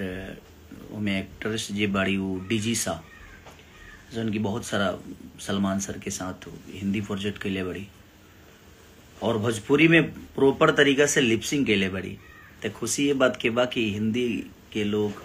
उनमें एक्ट्रेस जे बाड़ी वो डीजी सा जो उनकी बहुत सारा सलमान सर के साथ हिंदी प्रोजेक्ट के लिए बड़ी और भोजपुरी में प्रॉपर तरीका से लिपसिंग के लिए बड़ी। तो खुशी ये बात के बा कि हिंदी के लोग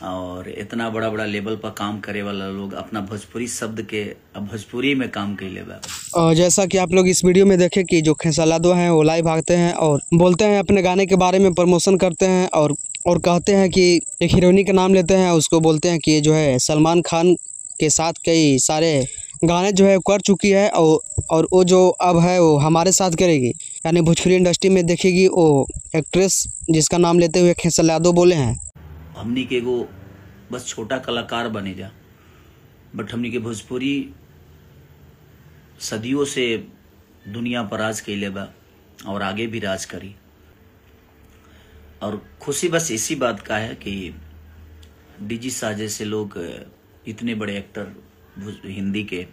और इतना बड़ा बड़ा लेवल पर काम करे वाला लोग अपना भोजपुरी शब्द के अब भोजपुरी में काम के लिए बा। जैसा कि आप लोग इस वीडियो में देखे कि जो खेसालादो हैं वो लाइव भागते हैं और बोलते हैं अपने गाने के बारे में, प्रमोशन करते हैं और कहते हैं कि एक हीरोइनी का नाम लेते हैं, उसको बोलते हैं कि ये जो है सलमान खान के साथ कई सारे गाने जो है कर चुकी है और वो जो अब है वो हमारे साथ करेगी, यानी भोजपुरी इंडस्ट्री में देखेगी वो एक्ट्रेस जिसका नाम लेते हुए खेसालादो बोले हैं। हमनी के एगो बस छोटा कलाकार बने जा, बट हमनी के भोजपुरी सदियों से दुनिया पर राज कैले बा और आगे भी राज करी। और खुशी बस इसी बात का है कि डीजी शाह जैसे लोग इतने बड़े एक्टर हिंदी के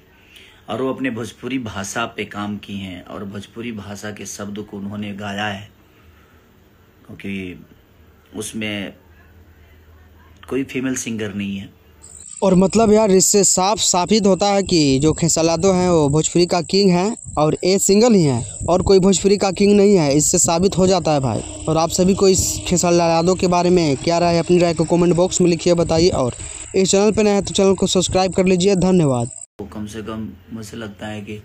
और वो अपने भोजपुरी भाषा पे काम किए हैं और भोजपुरी भाषा के शब्द को उन्होंने गाया है, क्योंकि उसमें कोई फीमेल सिंगर नहीं है। और मतलब यार इससे साफ साबित होता है कि जो खेसालादो हैं वो भोजपुरी का किंग हैं और ये सिंगल ही हैं और कोई भोजपुरी का किंग नहीं है, इससे साबित हो जाता है भाई। और आप सभी को इस खेसालादो के बारे में क्या राय है, अपनी राय को कमेंट बॉक्स में लिखिए, बताइए। और इस चैनल पर नए हैं तो चैनल को सब्सक्राइब कर लीजिए। धन्यवाद। तो कम से कम मुझे लगता है कि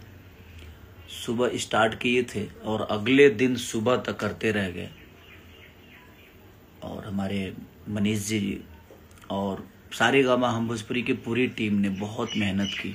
सुबह स्टार्ट किए थे और अगले दिन सुबह तक करते रह गए और हमारे मनीष जी और सारेगामा हम भोजपुरी की पूरी टीम ने बहुत मेहनत की।